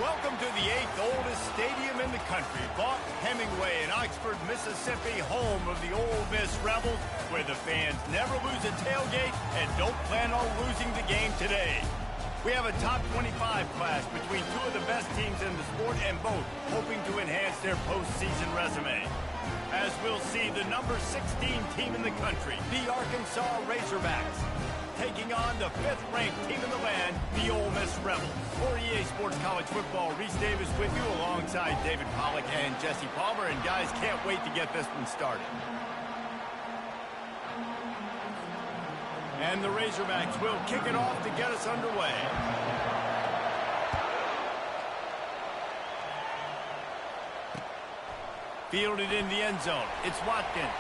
Welcome to the 8th oldest stadium in the country, Vaught Hemingway in Oxford, Mississippi, home of the Ole Miss Rebels, where the fans never lose a tailgate and don't plan on losing the game today. We have a top 25 class between two of the best teams in the sport and both hoping to enhance their postseason resume. As we'll see, the number 16 team in the country, the Arkansas Razorbacks, taking on the 5th-ranked team in the land, the Ole Miss Rebels. For EA Sports College Football, Reese Davis with you alongside David Pollack and Jesse Palmer. And guys, can't wait to get this one started. And the Razorbacks will kick it off to get us underway. Fielded in the end zone. It's Watkins.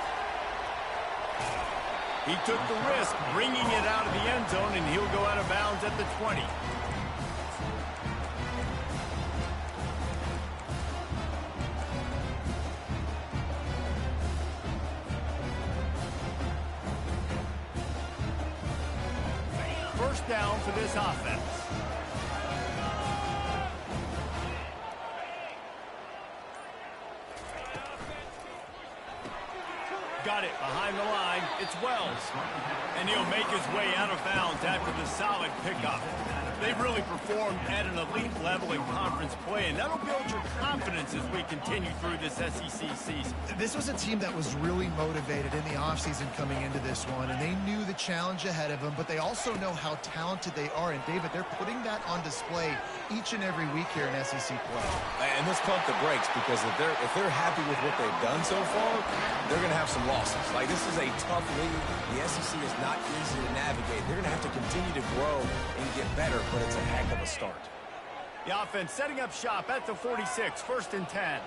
He took the risk, bringing it out of the end zone, and he'll go out of bounds at the 20. First down for this offense. Got it behind the line. It's Wells. And he'll make his way out of bounds after the solid pickup. They've really performed at an elite level in conference play, and that'll build your confidence as we continue through this SEC season. This was a team that was really motivated in the offseason coming into this one, and they knew the challenge ahead of them, but they also know how talented they are. And, David, they're putting that on display each and every week here in SEC play. And let's pump the brakes, because if they're happy with what they've done so far, they're going to have some losses. Like, this is a tough league. The SEC is not easy to navigate. They're going to have to continue to grow and get better, but it's a heck of a start. The offense setting up shop at the 46, 1st and 10.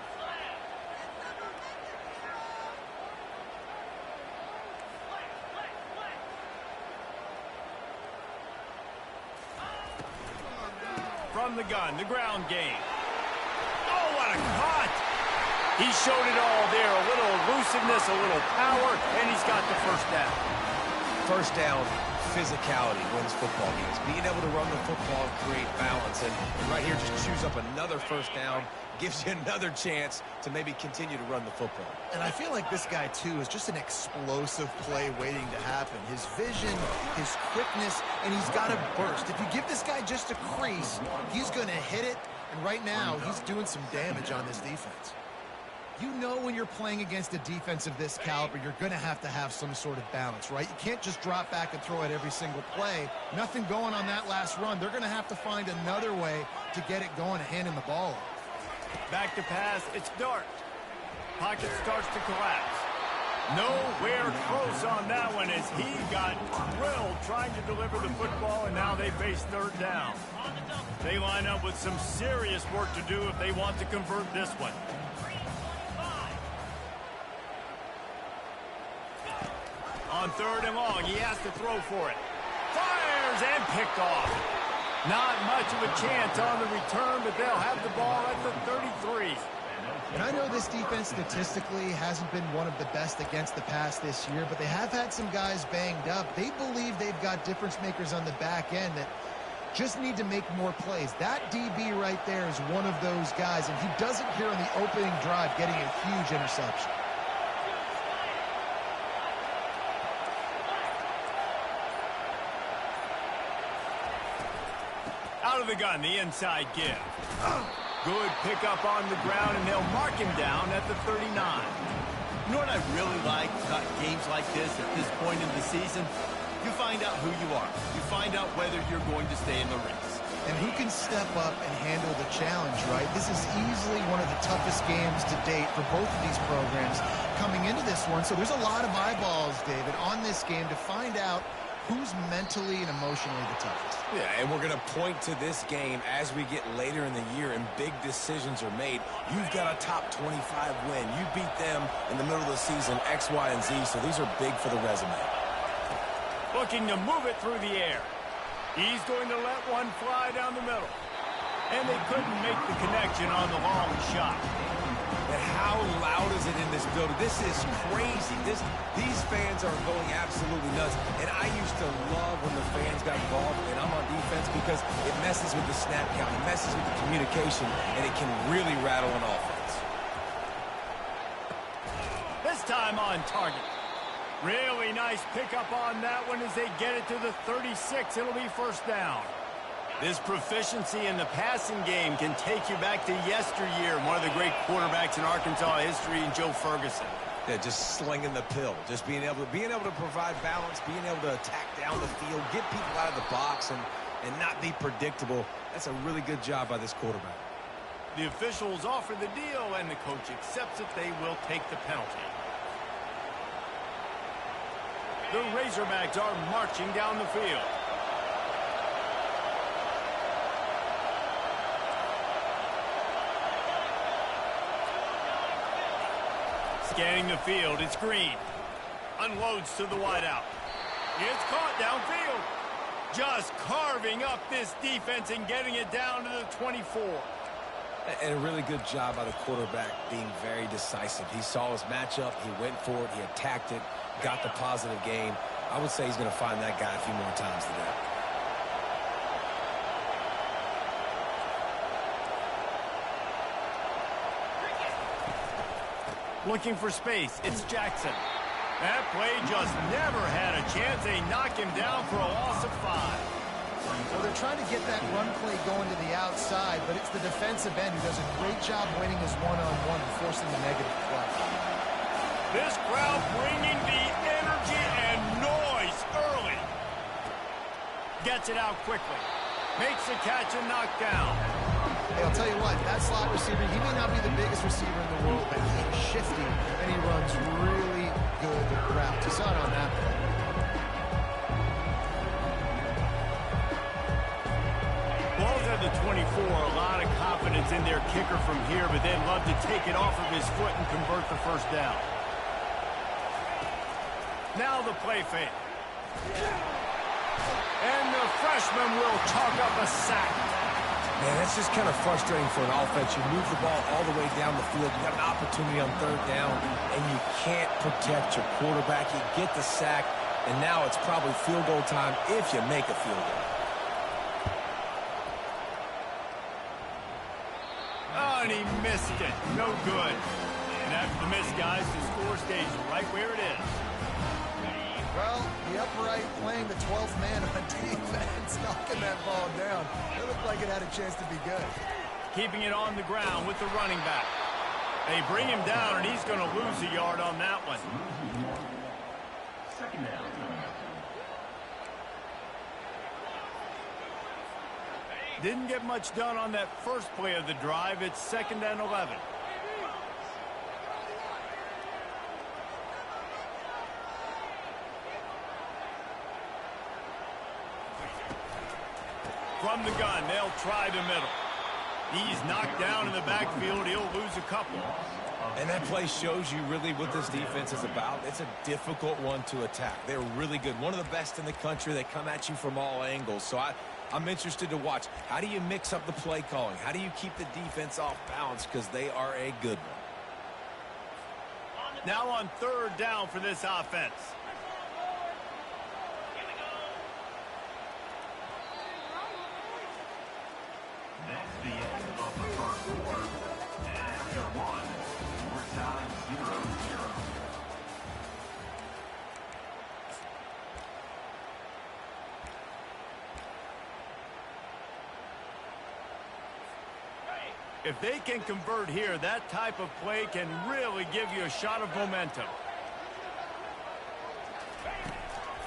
From the gun, the ground game. Oh, what a cut! He showed it all there, a little elusiveness, a little power, and he's got the first down. First down, physicality wins football games. Being able to run the football and create balance. And right here, just chews up another first down, gives you another chance to maybe continue to run the football. And I feel like this guy, too, is just an explosive play waiting to happen. His vision, his quickness, and he's got to burst. If you give this guy just a crease, he's going to hit it. And right now, he's doing some damage on this defense. You know when you're playing against a defense of this caliber, you're going to have some sort of balance, right? You can't just drop back and throw it every single play. Nothing going on that last run. They're going to have to find another way to get it going, handing the ball off. Back to pass, it's Dart. Pocket starts to collapse. Nowhere close on that one as he got drilled trying to deliver the football, and now they face 3rd down. They line up with some serious work to do if they want to convert this one. On 3rd and long, he has to throw for it. Fires and picked off. Not much of a chance on the return, but they'll have the ball at the 33. And I know this defense statistically hasn't been one of the best against the pass this year, but they have had some guys banged up. They believe they've got difference makers on the back end that just need to make more plays. That DB right there is one of those guys, and he does it here on the opening drive, getting a huge interception. Out of the gun, the inside give. Good pickup on the ground, and they'll mark him down at the 39. You know what I really like about games like this at this point in the season? You find out who you are. You find out whether you're going to stay in the race. And who can step up and handle the challenge, right? This is easily one of the toughest games to date for both of these programs coming into this one. So there's a lot of eyeballs, David, on this game to find out who's mentally and emotionally the toughest. Yeah, and we're going to point to this game as we get later in the year and big decisions are made. You've got a top 25 win. You beat them in the middle of the season, X, Y, and Z, so these are big for the resume. Looking to move it through the air. He's going to let one fly down the middle. And they couldn't make the connection on the long shot. And how loud is it in this building? This is crazy. These fans are going absolutely nuts. And I used to love when the fans got involved, and I'm on defense, because it messes with the snap count, it messes with the communication, and it can really rattle an offense. This time on target. Really nice pickup on that one as they get it to the 36. It'll be first down. This proficiency in the passing game can take you back to yesteryear, one of the great quarterbacks in Arkansas history, Joe Ferguson. Yeah, just slinging the pill, just being able to provide balance, being able to attack down the field, get people out of the box, and not be predictable. That's a really good job by this quarterback. The officials offer the deal, and the coach accepts it. They will take the penalty. The Razorbacks are marching down the field. Scanning the field, it's Green. Unloads to the wideout. It's caught downfield. Just carving up this defense and getting it down to the 24. And a really good job by the quarterback being very decisive. He saw his matchup, he went for it, he attacked it, got the positive gain. I would say he's going to find that guy a few more times today. Looking for space, it's Jackson. That play just never had a chance. They knock him down for a loss of 5. So they're trying to get that run play going to the outside, but it's the defensive end who does a great job winning his one-on-one and forcing the negative play. This crowd bringing the energy and noise early. Gets it out quickly. Makes the catch and knock down. Hey, I'll tell you what, that slot receiver, he may not be the biggest receiver in the world, but he's shifty, and he runs really good routes. You saw it on that play. Ball's at the 24, a lot of confidence in their kicker from here, but they'd love to take it off of his foot and convert the first down. Now the play fake. And the freshman will chalk up a sack. Man, that's just kind of frustrating for an offense. You move the ball all the way down the field. You got an opportunity on third down, and you can't protect your quarterback. You get the sack, and now it's probably field goal time if you make a field goal. Oh, and he missed it. No good. And after the miss, guys, the score stays right where it is. Well, the upright playing the 12th man on defense, knocking that ball down. It looked like it had a chance to be good. Keeping it on the ground with the running back. They bring him down, and he's going to lose a yard on that one. Second down. Didn't get much done on that first play of the drive. It's 2nd and 11. From the gun, they'll try the middle. He's knocked down in the backfield. He'll lose a couple. And that play shows you really what this defense is about. It's a difficult one to attack. They're really good. One of the best in the country. They come at you from all angles. So I'm interested to watch. How do you mix up the play calling? How do you keep the defense off balance? Because they are a good one. Now on 3rd down for this offense. That's the end of the first quarter. And after one, we're tied 0-0. If they can convert here, that type of play can really give you a shot of momentum.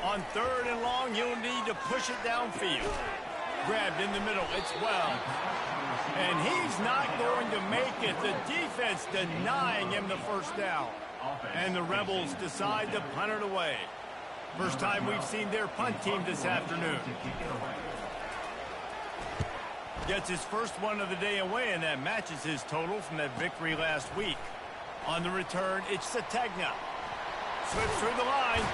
On 3rd and long, you'll need to push it downfield. Grabbed in the middle, it's well. And he's not going to make it. The defense denying him the first down. And the Rebels decide to punt it away. First time we've seen their punt team this afternoon. Gets his first one of the day away, and that matches his total from that victory last week. On the return, it's Sategna. Slips through the line.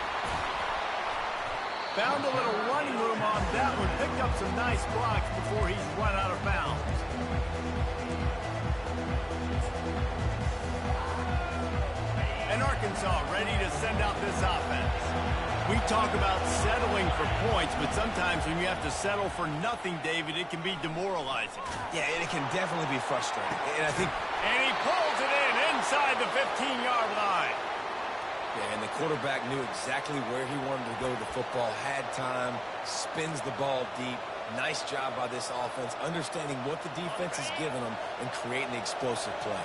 Found a little running room on that one. Picked up some nice blocks before he's run out of bounds. And Arkansas ready to send out this offense. We talk about settling for points, but sometimes when you have to settle for nothing, David, it can be demoralizing. Yeah, and it can definitely be frustrating. And I think... And he pulls it in inside the 15-yard line. Yeah, and the quarterback knew exactly where he wanted to go with the football, had time, spins the ball deep. Nice job by this offense, understanding what the defense is giving them and creating the explosive play.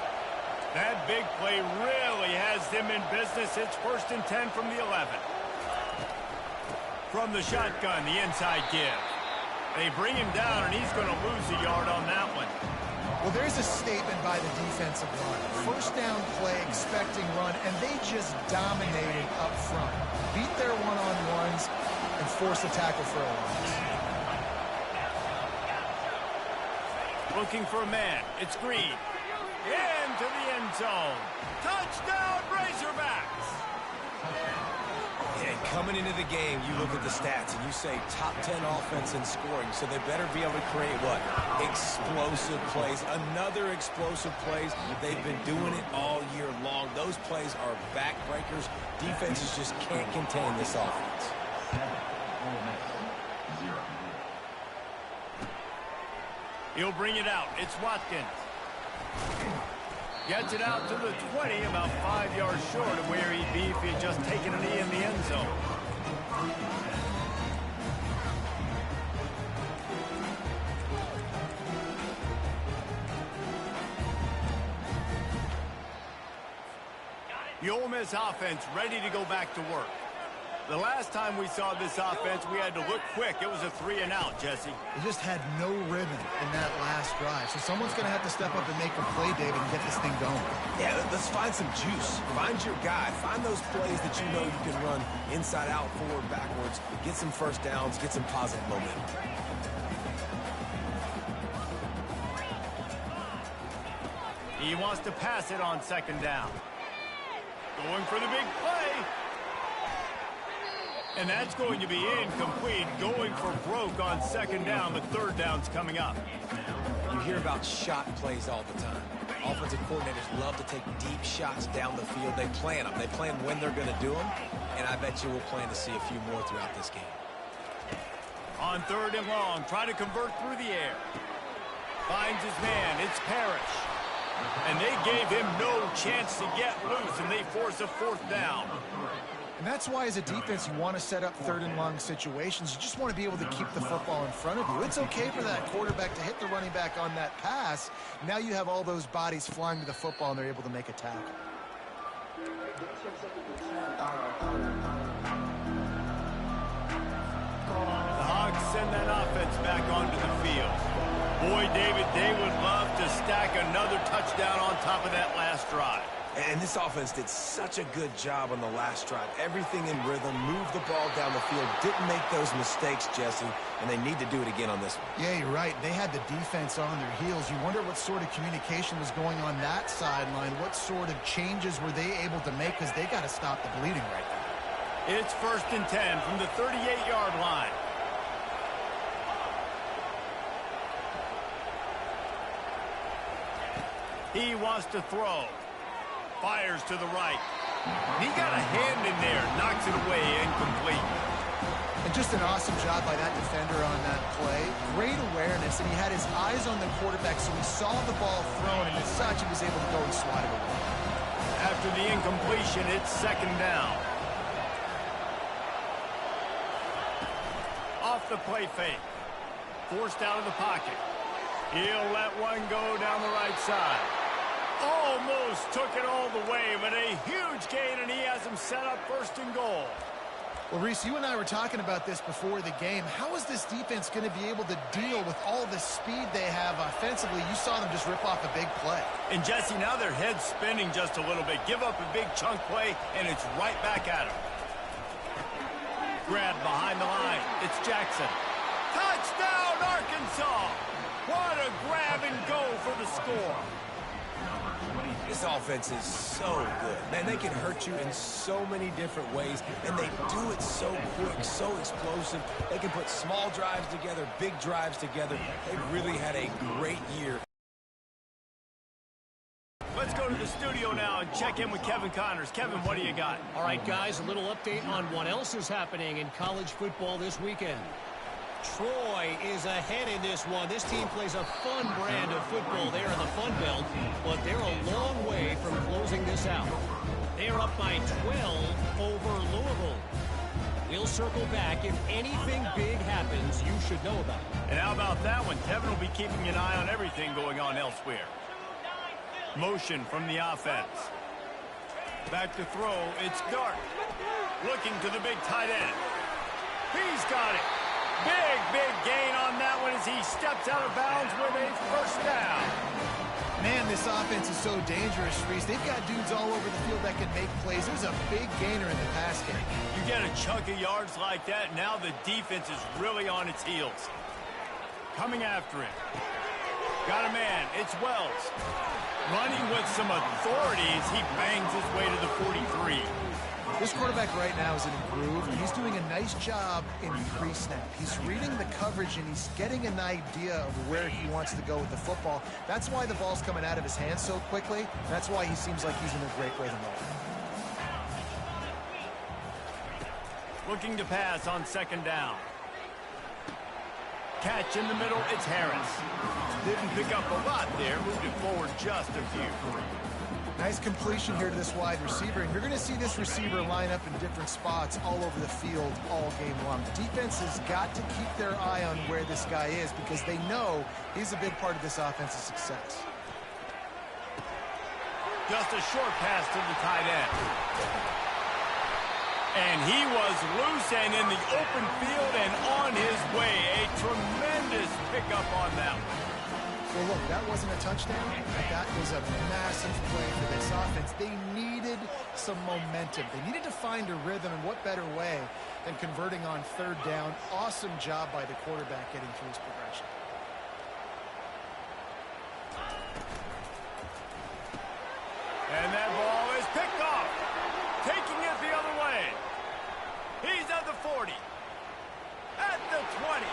That big play really has them in business. It's 1st and 10 from the 11. From the shotgun, the inside give. They bring him down, and he's going to lose a yard on that one. Well, there's a statement by the defensive line. 1st down play, expecting run, and they just dominated up front. Beat their one-on-ones and force a tackle for a loss. Looking for a man. It's Green. Into the end zone. Touchdown, Razorbacks! And coming into the game, you look at the stats and you say top 10 offense in scoring, so they better be able to create what? Explosive plays. Another explosive plays. They've been doing it all year long. Those plays are backbreakers. Defenses just can't contain this offense. He'll bring it out. It's Watkins. Gets it out to the 20, about 5 yards short of where he'd be if he had just taken a knee in the end zone. The Ole Miss offense ready to go back to work. The last time we saw this offense, we had to look quick. It was a 3-and-out, Jesse. They just had no rhythm in that last drive. So someone's going to have to step up and make a play, David, and get this thing going. Yeah, let's find some juice. Find your guy. Find those plays that you know you can run inside out, forward, backwards. Get some 1st downs. Get some positive momentum. He wants to pass it on 2nd down. Going for the big play. And that's going to be incomplete. Going for broke on 2nd down. The 3rd down's coming up. You hear about shot plays all the time. Offensive coordinators love to take deep shots down the field. They plan them. They plan when they're going to do them. And I bet you we'll plan to see a few more throughout this game. On 3rd and long, trying to convert through the air. Finds his man. It's Parrish. And they gave him no chance to get loose, and they force a 4th down. And that's why, as a defense, you want to set up 3rd and long situations. You just want to be able to keep the football in front of you. It's okay for that quarterback to hit the running back on that pass. Now you have all those bodies flying to the football, and they're able to make a tackle. The Hogs send that offense back onto the field. Boy, David, they would love to stack another touchdown on top of that last drive. And this offense did such a good job on the last drive. Everything in rhythm, moved the ball down the field, didn't make those mistakes, Jesse, and they need to do it again on this one. Yeah, you're right. They had the defense on their heels. You wonder what sort of communication was going on that sideline. What sort of changes were they able to make, because they got to stop the bleeding right now. It's 1st and 10 from the 38-yard line. He wants to throw. Fires to the right. He got a hand in there, knocks it away, incomplete. And just an awesome job by that defender on that play. Great awareness, and he had his eyes on the quarterback, so he saw the ball thrown, and as such, he was able to go and swat it away. After the incompletion, it's 2nd down. Off the play fake. Forced out of the pocket. He'll let one go down the right side. Almost took it all the way, but a huge gain, and he has him set up 1st and goal. Well, Reese, you and I were talking about this before the game. How is this defense going to be able to deal with all the speed they have offensively? You saw them just rip off a big play. And, Jesse, now their head's spinning just a little bit. Give up a big chunk play, and it's right back at him. Grab behind the line. It's Jackson. Touchdown, Arkansas! What a grab and go for the score. This offense is so good. Man, they can hurt you in so many different ways, and they do it so quick, so explosive. They can put small drives together, big drives together. They've really had a great year. to the studio now and check in with Kevin Connors. Kevin, what do you got? All right, guys, a little update on what else is happening in college football this weekend. Troy is ahead in this one. This team plays a fun brand of football there in the Fun Belt, but they're a long way from closing this out. They're up by 12 over Louisville. We'll circle back. If anything big happens, you should know about it. And how about that one? Kevin will be keeping an eye on everything going on elsewhere. Motion from the offense. Back to throw. It's Dart. Looking to the big tight end. He's got it. Big gain on that one as he steps out of bounds with a first down. Man, this offense is so dangerous, Reese. They've got dudes all over the field that can make plays. There's a big gainer in the pass game. You get a chunk of yards like that, now the defense is really on its heels. Coming after him. Got a man. It's Wells. Running with some authority as he bangs his way to the 43. This quarterback right now is in a groove, and he's doing a nice job in pre-snap. He's reading the coverage, and he's getting an idea of where he wants to go with the football. That's why the ball's coming out of his hands so quickly. That's why he seems like he's in a great way to roll. Looking to pass on second down. Catch in the middle, it's Harris. Didn't pick up a lot there, moved it forward just a few. Nice completion here to this wide receiver, and you're going to see this receiver line up in different spots all over the field all game long. The defense has got to keep their eye on where this guy is because they know he's a big part of this offense's success. Just a short pass to the tight end. And he was loose and in the open field and on his way. A tremendous pickup on that one. Well, look, that wasn't a touchdown. That was a massive play for this offense. They needed some momentum. They needed to find a rhythm, and what better way than converting on third down. Awesome job by the quarterback getting through his progression. And that ball is picked off. Taking it the other way. He's at the 40. At the 20.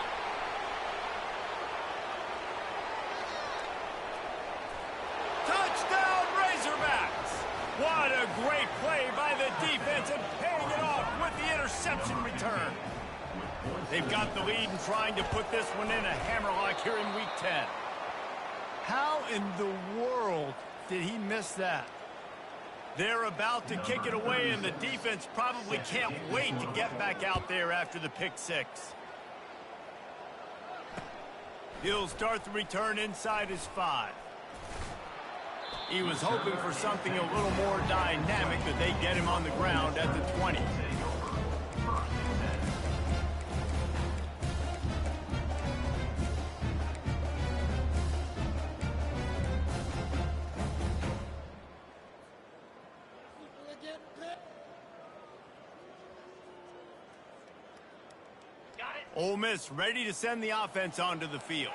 Touchdown, Razorbacks! What a great play by the defense and paying it off with the interception return. They've got the lead and trying to put this one in a hammerlock here in Week 10. How in the world did he miss that? They're about to kick it away, and the defense probably can't wait to get back out there after the pick six. He'll start the return inside his 5. He was hoping for something a little more dynamic, but they get him on the ground at the 20. Ole Miss ready to send the offense onto the field.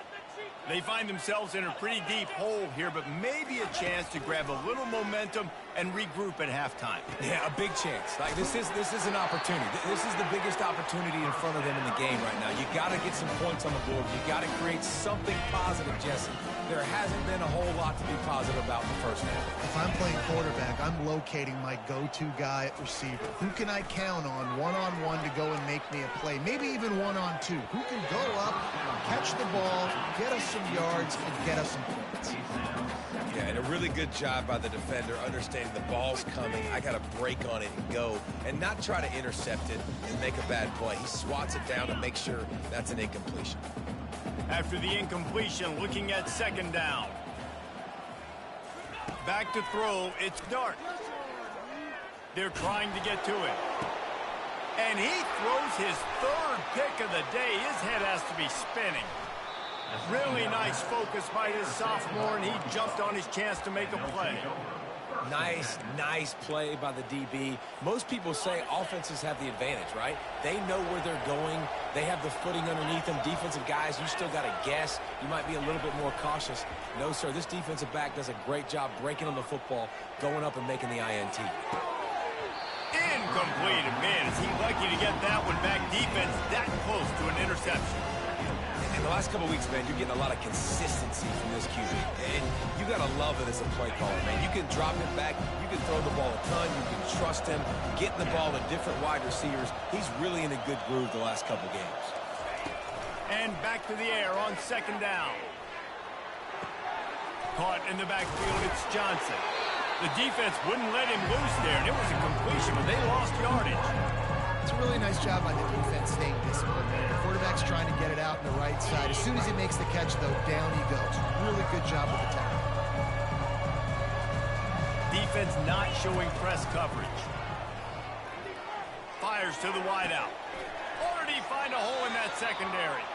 They find themselves in a pretty deep hole here, but maybe a chance to grab a little momentum and regroup at halftime. Yeah, a big chance. Like this is an opportunity. This is the biggest opportunity in front of them in the game right now. You got to get some points on the board. You got to create something positive, Jesse. There hasn't been a whole lot to be positive about in the first half. If I'm playing quarterback, I'm locating my go-to guy at receiver. Who can I count on one-on-one to go and make me a play? Maybe even one-on-two. Who can go up, catch the ball, get us some yards, and get us some points? Yeah, and a really good job by the defender understanding the ball's coming. I got to break on it and go and not try to intercept it and make a bad play. He swats it down to make sure that's an incompletion. After the incompletion, looking at second down. Back to throw, it's Dart. They're trying to get to it. And he throws his third pick of the day. His head has to be spinning. Really nice focus by this sophomore, and he jumped on his chance to make a play. Nice play by the DB. Most people say offenses have the advantage, right? They know where they're going. They have the footing underneath them. Defensive guys, you still got to guess. You might be a little bit more cautious. No, sir, this defensive back does a great job breaking on the football, going up and making the INT. Incomplete. Man, is he lucky to get that one back. Defense that close to an interception. In the last couple of weeks, man, you're getting a lot of consistency from this QB. And you got to love it as a play caller, man. You can drop it back. You can throw the ball a ton. You can trust him. Getting the ball to different wide receivers. He's really in a good groove the last couple games. And back to the air on second down. Caught in the backfield, it's Johnson. The defense wouldn't let him loose there, and it was a completion, but they lost yardage. It's a really nice job by the defense staying disciplined. The quarterback's trying to get it out on the right side. As soon as he makes the catch, though, down he goes. Really good job with the tackle. Defense not showing press coverage. Fires to the wideout. Already find a hole in that secondary.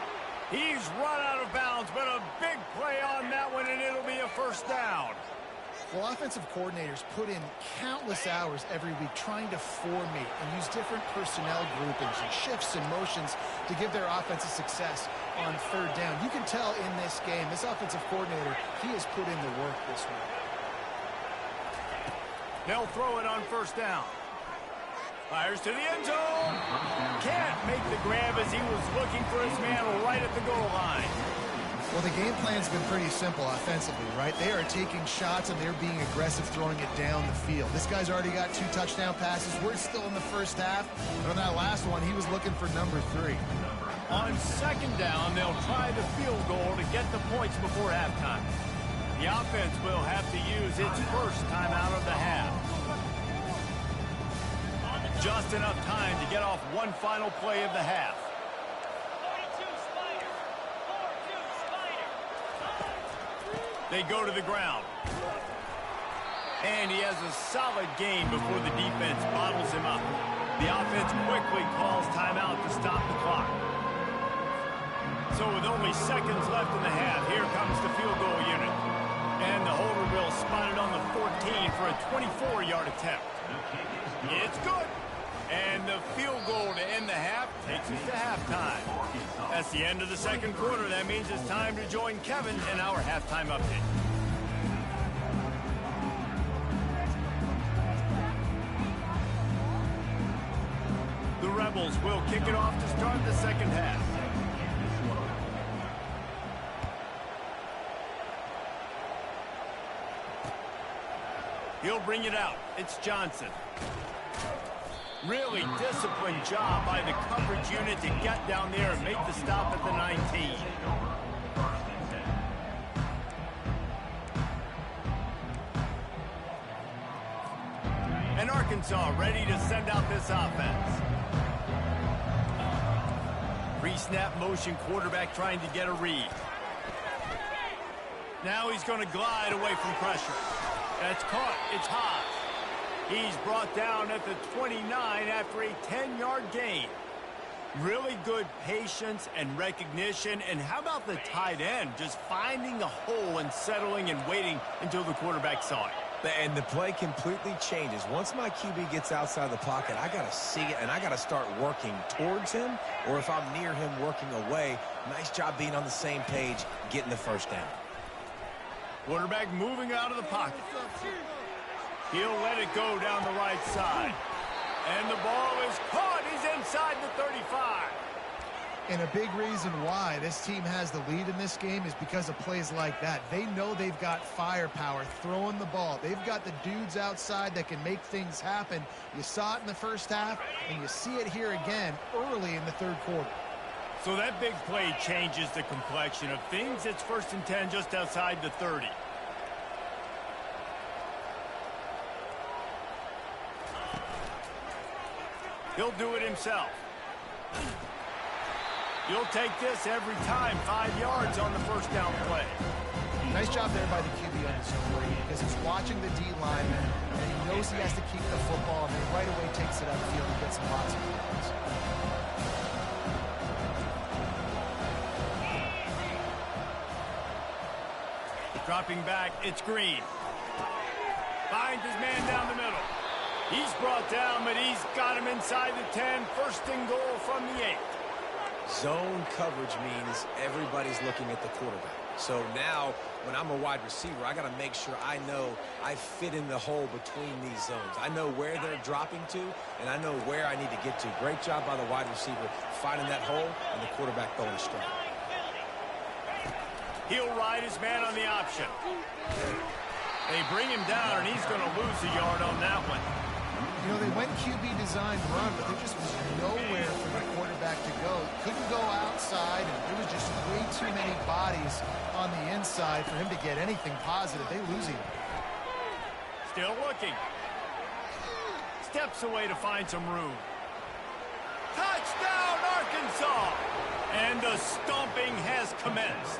He's run out of bounds, but a big play on that one, and it'll be a first down. Well, offensive coordinators put in countless hours every week trying to formate and use different personnel groupings and shifts and motions to give their offensive success on third down. You can tell in this game, this offensive coordinator, he has put in the work this week. They'll throw it on first down. Fires to the end zone. Can't make the grab as he was looking for his man right at the goal line. Well, the game plan's been pretty simple offensively, right? They are taking shots and they're being aggressive throwing it down the field. This guy's already got 2 touchdown passes. We're still in the first half. But on that last one, he was looking for number 3. On second down, they'll try the field goal to get the points before halftime. The offense will have to use its first timeout of the half. Just enough time to get off one final play of the half. They go to the ground. And he has a solid gain before the defense bottles him up. The offense quickly calls timeout to stop the clock. So with only seconds left in the half, here comes the field goal unit. And the holder will spot it on the 14 for a 24-yard attempt. It's good. And the field goal to end the half takes us to halftime. That's the end of the second quarter. That means it's time to join Kevin in our halftime update. The Rebels will kick it off to start the second half. He'll bring it out. It's Johnson. Really disciplined job by the coverage unit to get down there and make the stop at the 19. And Arkansas ready to send out this offense. Pre-snap motion quarterback trying to get a read. Now he's going to glide away from pressure. That's caught. It's Haas. He's brought down at the 29 after a 10-yard gain. Really good patience and recognition. And how about the tight end just finding the hole and settling and waiting until the quarterback saw it? And the play completely changes. Once my QB gets outside the pocket, I got to see it, and I got to start working towards him, or if I'm near him, working away. Nice job being on the same page, getting the first down. Quarterback moving out of the pocket. He'll let it go down the right side. And the ball is caught. He's inside the 35. And a big reason why this team has the lead in this game is because of plays like that. They know they've got firepower throwing the ball. They've got the dudes outside that can make things happen. You saw it in the first half, and you see it here again early in the third quarter. So that big play changes the complexion of things. It's 1st and 10 just outside the 30. He'll do it himself. You'll take this every time. 5 yards on the first down play. Nice job there by the QB on his own play because he's watching the D lineman and he knows he has to keep the football and then right away takes it upfield and gets lots of yards. Dropping back, it's Green. Finds his man down the middle. He's brought down, but he's got him inside the 10. 1st and goal from the 8. Zone coverage means everybody's looking at the quarterback. So now, when I'm a wide receiver, I got to make sure I know I fit in the hole between these zones. I know where they're dropping to, and I know where I need to get to. Great job by the wide receiver finding that hole and the quarterback going straight. He'll ride his man on the option. They bring him down, and he's going to lose a yard on that one. You know, they went QB design run, but there just was nowhere for the quarterback to go. Couldn't go outside, and there was just way too many bodies on the inside for him to get anything positive. They lose him. Still looking. Steps away to find some room. Touchdown, Arkansas! And the stomping has commenced.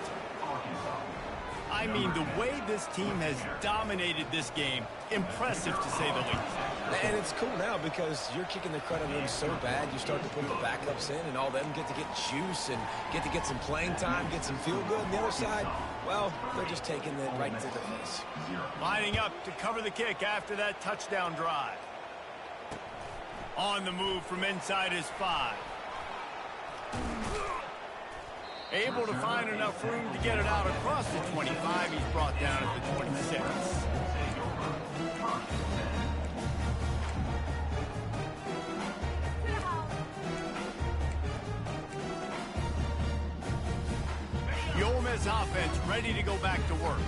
I mean, the way this team has dominated this game, impressive to say the least. And it's cool now because you're kicking the crud on them so bad, you start to put the backups in, and all of them get to get juice and get to get some playing time, get some feel good. On the other side, well, they're just taking it right to the face. Lining up to cover the kick after that touchdown drive. On the move from inside his 5. Able to find enough room to get it out across the 25. He's brought down at the 26. The Ole Miss offense ready to go back to work.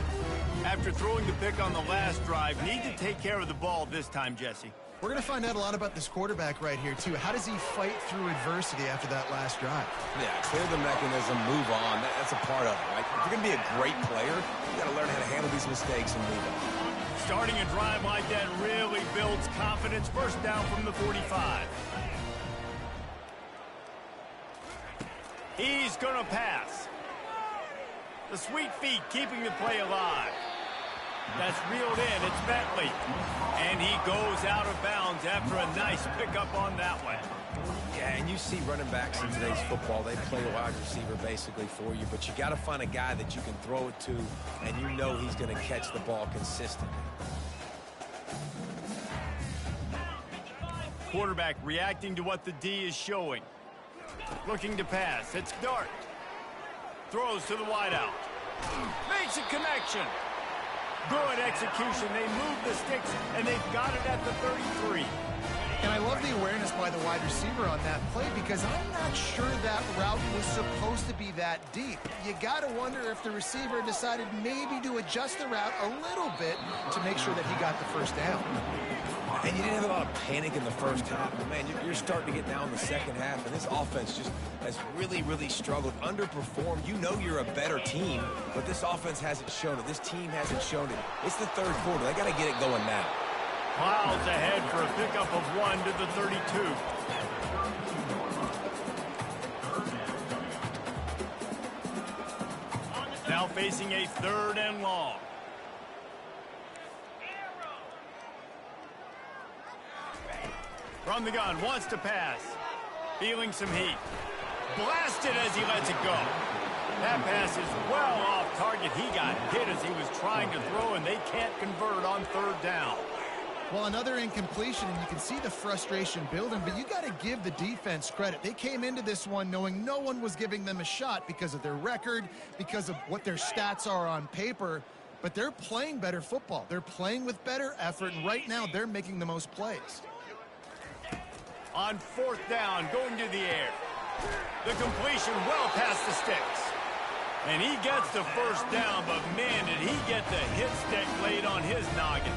After throwing the pick on the last drive, need to take care of the ball this time, Jesse. We're going to find out a lot about this quarterback right here, too. How does he fight through adversity after that last drive? Yeah, clear the mechanism, move on. That's a part of it, right? If you're going to be a great player, you got to learn how to handle these mistakes and move on. Starting a drive like that really builds confidence. First down from the 45. He's going to pass. The sweet feet keeping the play alive. That's reeled in. It's Bentley. And he goes out of bounds after a nice pickup on that one. Yeah, and you see running backs in today's football, they play a wide receiver basically for you, but you got to find a guy that you can throw it to, and you know he's going to catch the ball consistently. Quarterback reacting to what the D is showing. Looking to pass. It's Dart. Throws to the wideout. Makes a connection. Good execution. They move the sticks, and they've got it at the 33. And I love the awareness by the wide receiver on that play because I'm not sure that route was supposed to be that deep. You got to wonder if the receiver decided maybe to adjust the route a little bit to make sure that he got the first down. And you didn't have a lot of panic in the first half. But, man, you're starting to get down in the second half, and this offense just has really, really struggled, underperformed. You know you're a better team, but this offense hasn't shown it. This team hasn't shown it. It's the third quarter. They got to get it going now. Clouds ahead for a pickup of 1 to the 32. Now facing a 3rd and long. From the gun, wants to pass. Feeling some heat. Blasted as he lets it go. That pass is well off target. He got hit as he was trying to throw, and they can't convert on 3rd down. Well, another incompletion, and you can see the frustration building, but you got to give the defense credit. They came into this one knowing no one was giving them a shot because of their record, because of what their stats are on paper, but they're playing better football. They're playing with better effort, and right now they're making the most plays. On 4th down, going to the air. The completion well past the sticks. And he gets the first down, but man, did he get the hit stick laid on his noggin.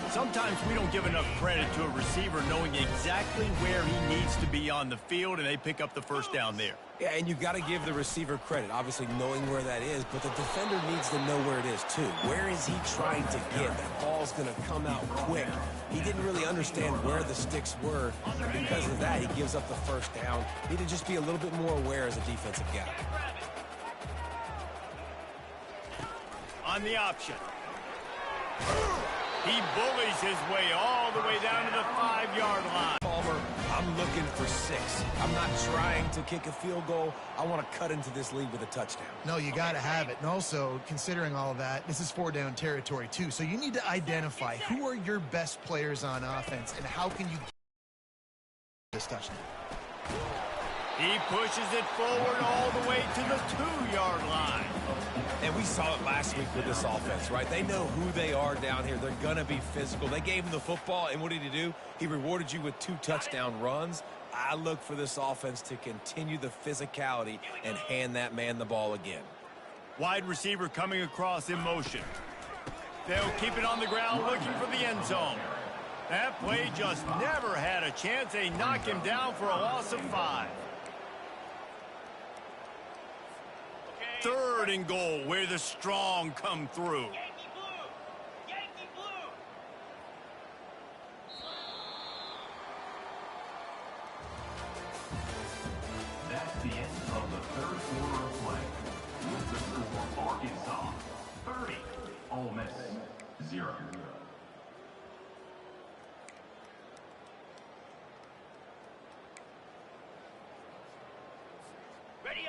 Sometimes we don't give enough credit to a receiver knowing exactly where he needs to be on the field, and they pick up the first down there. Yeah, and you got to give the receiver credit, obviously knowing where that is, but the defender needs to know where it is too. Where is he trying to get? That ball's going to come out quick. He didn't really understand where the sticks were, and because of that, he gives up the first down. Need to just be a little bit more aware as a defensive guy. On the option. He bullies his way all the way down to the 5-yard line. Palmer, I'm looking for 6. I'm not trying to kick a field goal. I want to cut into this lead with a touchdown. No, you got to have it. And also, considering all of that, this is 4-down territory too. So you need to identify who are your best players on offense and how can you get this touchdown. He pushes it forward all the way to the 2-yard line. And we saw it last week with this offense, right? They know who they are down here. They're going to be physical. They gave him the football, and what did he do? He rewarded you with 2 touchdown runs. I look for this offense to continue the physicality and hand that man the ball again. Wide receiver coming across in motion. They'll keep it on the ground looking for the end zone. That play just never had a chance. They knock him down for a loss of 5. 3rd and goal, where the strong come through. Yankee Blue! Yankee Blue! That's the end of the 3rd quarter of play. With the score, Arkansas 30, Ole Miss 0.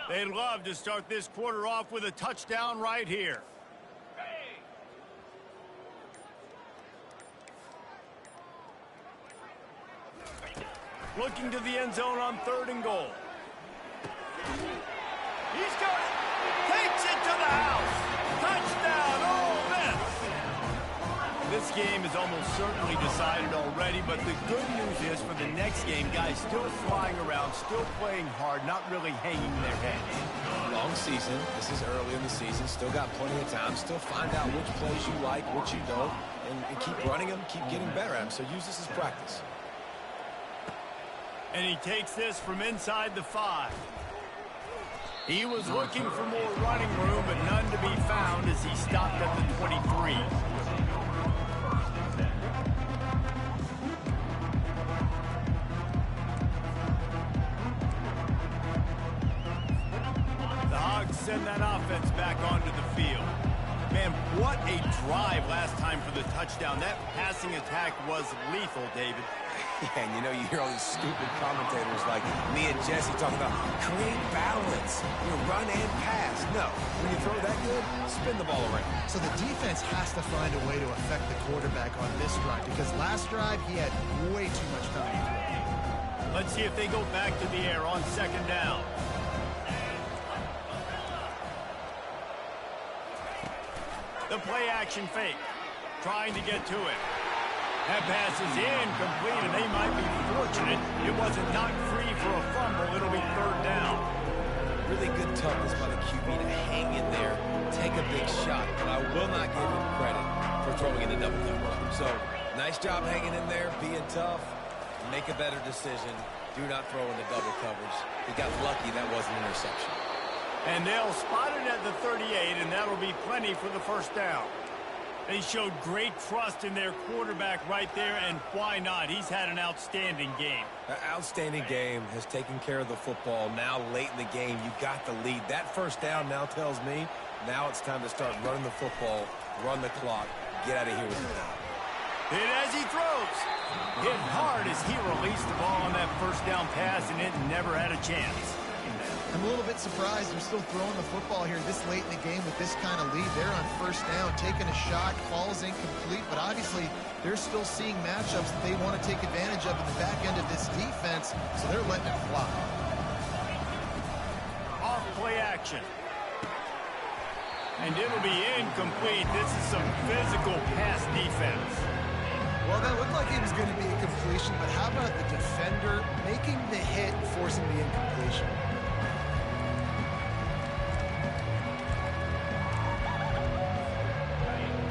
They'd love to start this quarter off with a touchdown right here. Looking to the end zone on 3rd and goal. He's got it. Takes it to the house. Touchdown, Ole Miss. This game is almost certainly decided already, but the good news is for the next game, guys still flying around, still playing hard, not really hanging their heads. Long season. This is early in the season. Still got plenty of time. Still find out which plays you like, which you don't, and keep running them, keep getting better at them. So use this as practice. And he takes this from inside the 5. He was looking for more running room, but none to be found as he stopped at the 23. The Hogs send that offense back onto the field. Man, what a drive last time for the touchdown. That passing attack was lethal, David. Yeah, and you know, you hear all these stupid commentators like me and Jesse talking about create balance, run and pass. No, when you throw that good, spin the ball around. So the defense has to find a way to affect the quarterback on this drive because last drive he had way too much time to throw. Let's see if they go back to the air on 2nd down. The play action fake, trying to get to it. That pass is incomplete, and they might be fortunate it wasn't knocked free for a fumble. It'll be 3rd down. Really good toughness by the QB to hang in there, take a big shot, but I will not give him credit for throwing into double coverage. So, nice job hanging in there, being tough, make a better decision. Do not throw into double coverage. He got lucky that wasn't an interception. And they'll spot it at the 38, and that'll be plenty for the 1st down. They showed great trust in their quarterback right there, and why not? He's had an outstanding game. An outstanding game, has taken care of the football. Now, late in the game, you got the lead. That 1st down now tells me now it's time to start running the football, run the clock, get out of here with the ball. Hit as he throws. Hit hard as he released the ball on that 1st down pass, and it never had a chance. I'm a little bit surprised they're still throwing the football here this late in the game with this kind of lead. They're on 1st down, taking a shot, falls incomplete, but obviously they're still seeing matchups that they want to take advantage of in the back end of this defense, so they're letting it fly. Off play action. And it'll be incomplete. This is some physical pass defense. Well, that looked like it was going to be a completion, but how about the defender making the hit and forcing the incompletion?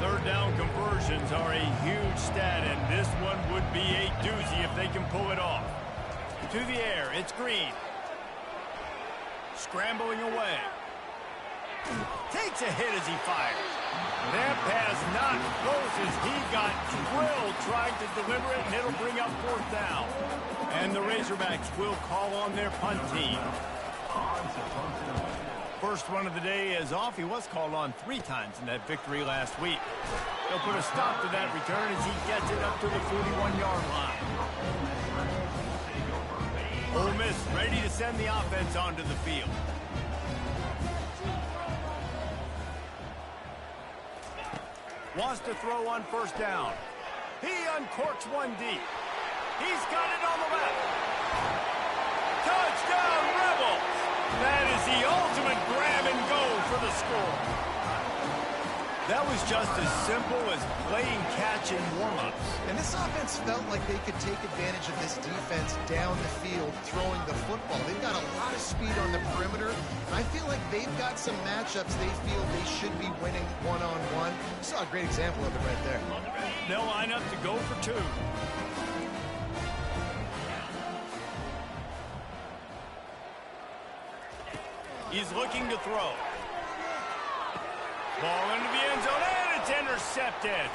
Third down conversions are a huge stat, and this one would be a doozy if they can pull it off. To the air, it's Green. Scrambling away. Takes a hit as he fires. That pass not close as he got drilled trying to deliver it, and it'll bring up 4th down. And the Razorbacks will call on their punt team. First run of the day is off. He was called on 3 times in that victory last week. They'll put a stop to that return as he gets it up to the 41-yard line. Ole Miss ready to send the offense onto the field. Wants to throw on 1st down. He uncorks one deep. He's got it on the left. Touchdown, Rebels! That is the ultimate grab and go for the score. That was just as simple as playing catch in warm-ups. And this offense felt like they could take advantage of this defense down the field, throwing the football. They've got a lot of speed on the perimeter. And I feel like they've got some matchups they feel they should be winning one-on-one. You saw a great example of it right there. They'll line up to go for two. He's looking to throw. Ball into the end zone, and it's intercepted.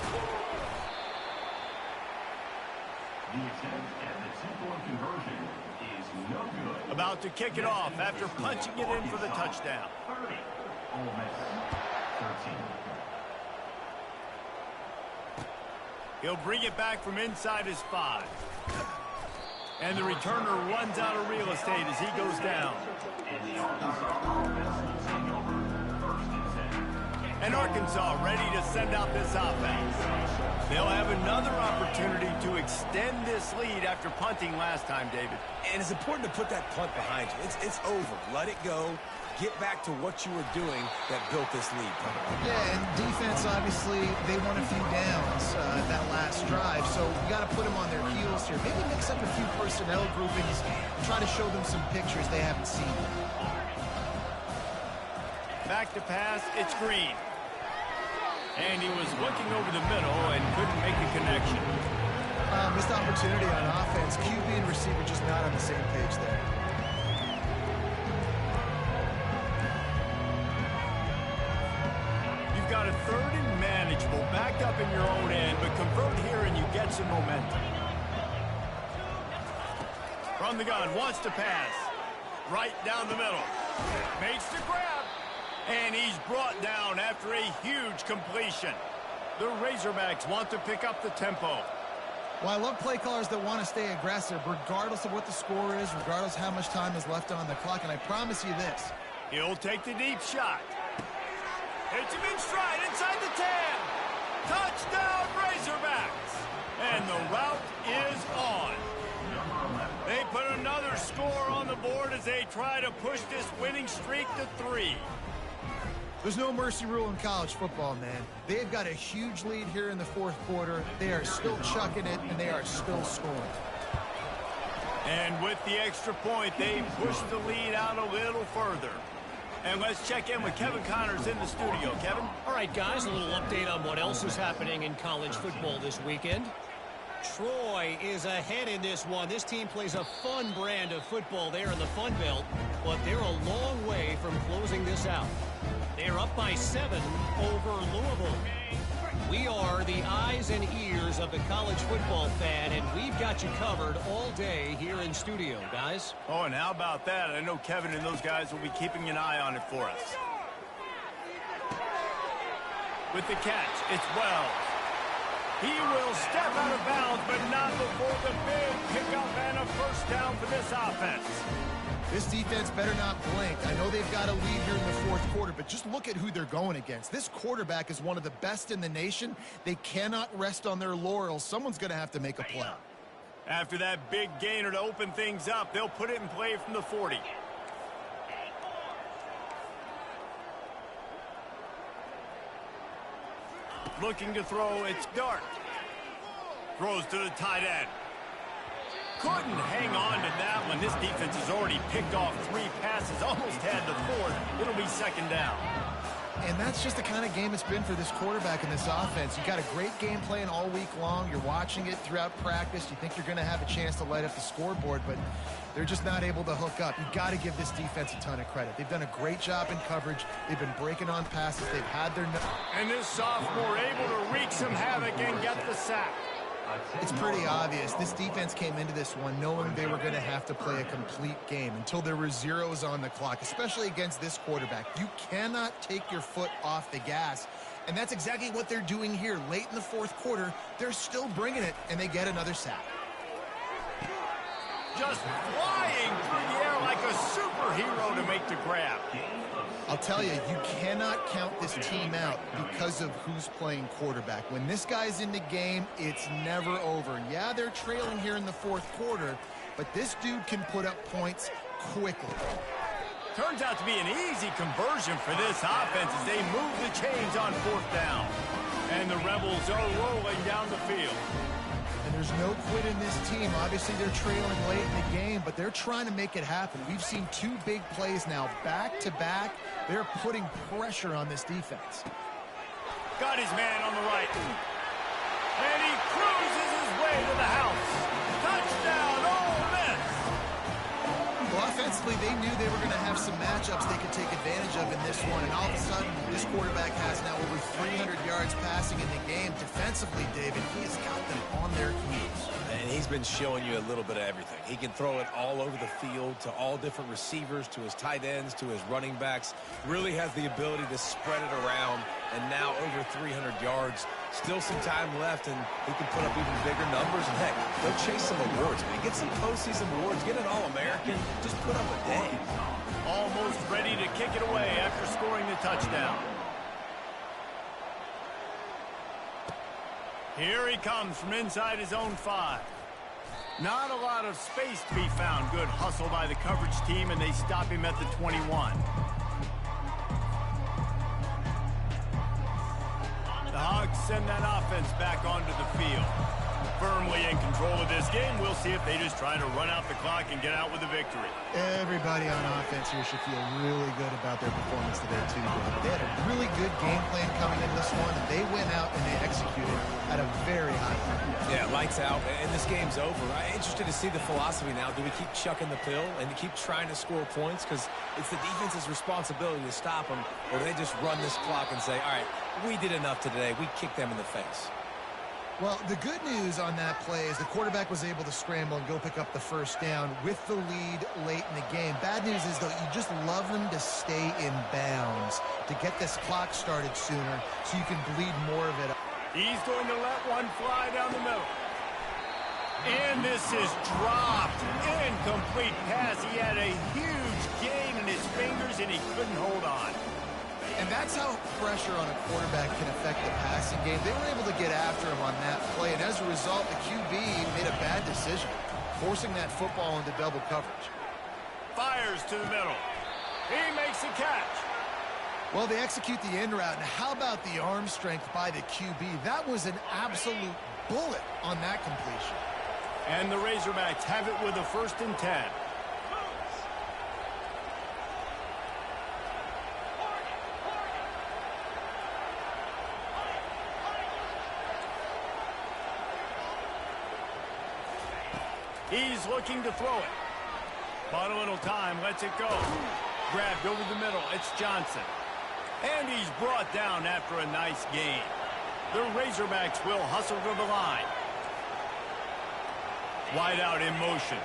The attempt at the two-point conversion is no good. About to kick it off after punching it in for the touchdown. 30. Ole Miss 13. He'll bring it back from inside his 5. And the returner runs out of real estate as he goes down. And the Arkansas offense will take over 1st and 10. And Arkansas ready to send out this offense. They'll have another opportunity to extend this lead after punting last time, David. And it's important to put that punt behind you. It's over. Let it go. Get back to what you were doing that built this lead. Yeah, and defense, obviously, they won a few downs that last drive, so you got to put them on their heels here. Maybe mix up a few personnel groupings and try to show them some pictures they haven't seen. Back to pass, it's Green. And he was looking over the middle and couldn't make a connection. Missed opportunity on offense. QB and receiver just not on the same page there. You've got a 3rd and manageable, backed up in your own end, but convert here and you get some momentum. From the gun, wants to pass. Right down the middle. Makes the grab. And he's brought down after a huge completion. The Razorbacks want to pick up the tempo. Well, I love play callers that want to stay aggressive, regardless of what the score is, regardless how much time is left on the clock. And I promise you this. He'll take the deep shot. Hits him in stride inside the 10. Touchdown, Razorbacks. And the route is on. They put another score on the board as they try to push this winning streak to 3. There's no mercy rule in college football, man. They've got a huge lead here in the 4th quarter. They are still chucking it, and they are still scoring. And with the extra point, they push the lead out a little further. And let's check in with Kevin Connors in the studio. Kevin? All right, guys, a little update on what else is happening in college football this weekend. Troy is ahead in this one. This team plays a fun brand of football there in the Fun Belt, but they're a long way from closing this out. They're up by 7 over Louisville. We are the eyes and ears of the college football fan, and we've got you covered all day here in studio, guys. Oh, and how about that? I know Kevin and those guys will be keeping an eye on it for us. With the catch, it's Wells. He will step out of bounds, but not before the big pickup and a first down for this offense. This defense better not blink. I know they've got a lead here in the 4th quarter, but just look at who they're going against. This quarterback is one of the best in the nation. They cannot rest on their laurels. Someone's going to have to make a play. After that big gainer to open things up, they'll put it in play from the 40. Looking to throw, it's Dart. Throws to the tight end. Couldn't hang on to that one. This defense has already picked off 3 passes, almost had the 4th. It'll be 2nd down. And that's just the kind of game it's been for this quarterback and this offense. You got a great game plan all week long. You're watching it throughout practice. You think you're going to have a chance to light up the scoreboard, but they're just not able to hook up. You got to give this defense a ton of credit. They've done a great job in coverage. They've been breaking on passes. They've had their... And this sophomore able to wreak some havoc and get the sack. It's pretty obvious. This defense came into this one knowing they were going to have to play a complete game until there were zeros on the clock, especially against this quarterback. You cannot take your foot off the gas, and that's exactly what they're doing here. Late in the 4th quarter, they're still bringing it, and they get another sack. Just flying through the air like a superhero to make the grab. I'll tell you, you cannot count this team out because of who's playing quarterback. When this guy's in the game, it's never over. Yeah, they're trailing here in the 4th quarter, but this dude can put up points quickly. Turns out to be an easy conversion for this offense as they move the chains on 4th down. And the Rebels are rolling down the field. And there's no quit in this team. Obviously, they're trailing late in the game, but they're trying to make it happen. We've seen 2 big plays now, back-to-back. They're putting pressure on this defense. Got his man on the right. And he cruises his way to the house. Touchdown, Ole Miss! Well, offensively, they knew they were going to have some matchups they could take advantage of in this one, and all of a sudden, this quarterback has now over 300 yards passing in the game. Defensively, David, he has got them on their heels. And he's been showing you a little bit of everything. He can throw it all over the field to all different receivers, to his tight ends, to his running backs. Really has the ability to spread it around, and now over 300 yards. Still some time left, and he can put up even bigger numbers. And, heck, go chase some awards, man. Get some postseason awards. Get an All-American. Just put up a day. Almost ready to kick it away after scoring the touchdown. Here he comes from inside his own 5. Not a lot of space to be found. Good hustle by the coverage team, and they stop him at the 21. The Hogs send that offense back onto the field. Firmly in control of this game. We'll see if they just try to run out the clock and get out with a victory. Everybody on offense here should feel really good about their performance today, too. They had a really good game plan coming in this one, and they went out and they executed at a very high level. Yeah, lights out, and this game's over. I'm interested to see the philosophy now. Do we keep chucking the pill and keep trying to score points? Because it's the defense's responsibility to stop them, or do they just run this clock and say, all right, we did enough today. We kicked them in the face. Well, the good news on that play is the quarterback was able to scramble and go pick up the 1st down with the lead late in the game. Bad news is, though, you just love them to stay in bounds to get this clock started sooner so you can bleed more of it. He's going to let one fly down the middle. And this is dropped. Incomplete pass. He had a huge gain in his fingers, and he couldn't hold on. And that's how pressure on a quarterback can affect the passing game. They were able to get after him on that play, and as a result, the QB made a bad decision, forcing that football into double coverage. Fires to the middle. He makes the catch. Well, they execute the end route, and how about the arm strength by the QB? That was an absolute bullet on that completion. And the Razorbacks have it with a 1st and 10. He's looking to throw it. Bought a little time, lets it go. Grabbed over the middle, it's Johnson. And he's brought down after a nice gain. The Razorbacks will hustle to the line. Wide out in motion.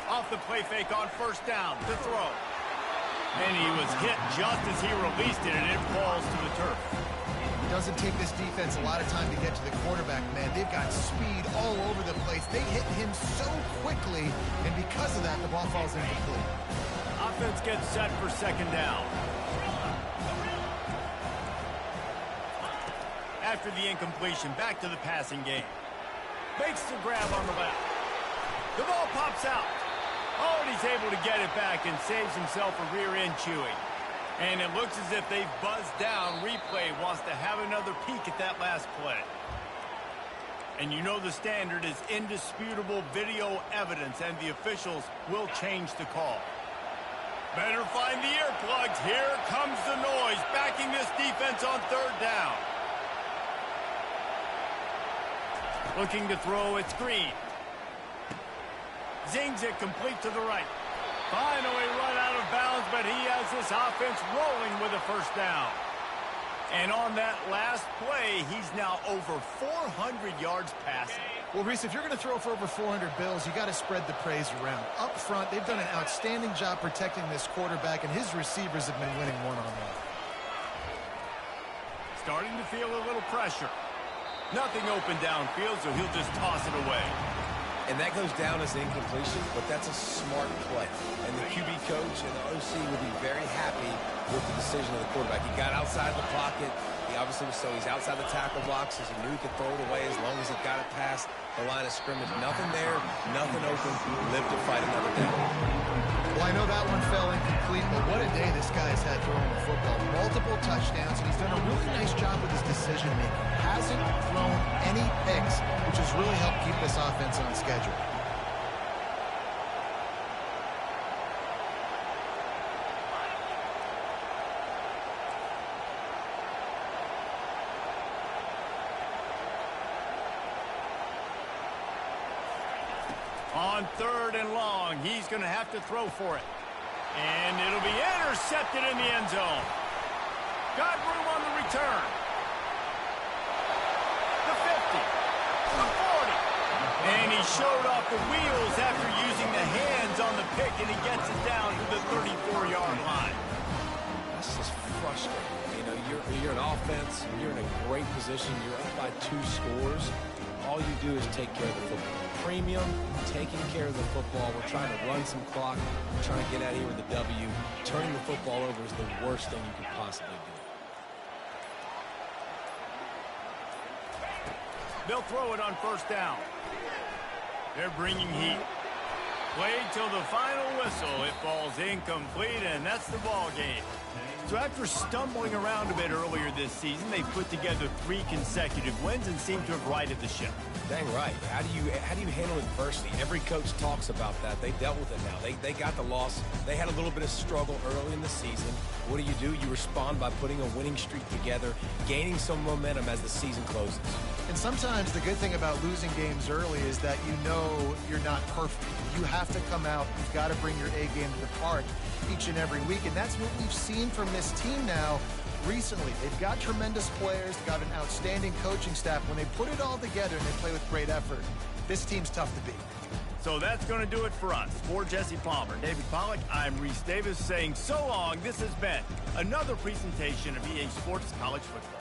Off the play fake on 1st down to throw. And he was hit just as he released it, and it falls to the turf. It doesn't take this defense a lot of time to get to the quarterback, man. They've got speed all over the place. They hit him so quickly, and because of that, the ball falls incomplete. Offense gets set for 2nd down. After the incompletion, back to the passing game. Makes the grab on the left. The ball pops out. Oh, and he's able to get it back and saves himself a rear end chewing. And it looks as if they've buzzed down. Replay wants to have another peek at that last play. And you know the standard is indisputable video evidence, and the officials will change the call. Better find the earplugs. Here comes the noise, backing this defense on 3rd down. Looking to throw, it's Green. Zings it complete to the right. Finally run out of bounds, but he has this offense rolling with a 1st down. And on that last play, he's now over 400 yards passing. Well, Reese, if you're going to throw for over 400 bills, you got to spread the praise around. Up front, they've done an outstanding job protecting this quarterback, and his receivers have been winning one-on-one. Starting to feel a little pressure. Nothing open downfield, so he'll just toss it away. And that goes down as an incompletion, but that's a smart play. And the QB coach and the OC will be very happy with the decision of the quarterback. He got outside the pocket. So he's outside the tackle boxes. He knew he could throw it away as long as he got it past the line of scrimmage. Nothing there, nothing open. Live to fight another day. Well, I know that one fell incomplete, but what a day this guy has had throwing the football. Multiple touchdowns, and he's done a really nice job with his decision-making. Hasn't thrown any picks, which has really helped keep this offense on schedule. On 3rd and long, he's going to have to throw for it. And it'll be intercepted in the end zone. Got room on the return. The 50. The 40. And he showed off the wheels after using the hands on the pick, and he gets it down to the 34-yard line. That's just frustrating. You know, you're an offense. You're in a great position. You're up by 2 scores. All you do is take care of the football. Premium, taking care of the football. We're trying to run some clock. We're trying to get out of here with a W. Turning the football over is the worst thing you could possibly do. They'll throw it on 1st down. They're bringing heat. Played till the final whistle. It falls incomplete, and that's the ball game. So after stumbling around a bit earlier this season, they put together 3 consecutive wins and seem to have righted the ship. Dang right. How do you handle adversity? Every coach talks about that. They dealt with it now. They got the loss. They had a little bit of struggle early in the season. What do? You respond by putting a winning streak together, gaining some momentum as the season closes. And sometimes the good thing about losing games early is that you know you're not perfect. You have to come out. You've got to bring your A game to the park each and every week. And that's what we've seen from this team now recently. They've got tremendous players. They've got an outstanding coaching staff. When they put it all together and they play with great effort, this team's tough to beat. So that's going to do it for us. For Jesse Palmer, David Pollack, I'm Reese Davis saying so long. This has been another presentation of EA Sports College Football.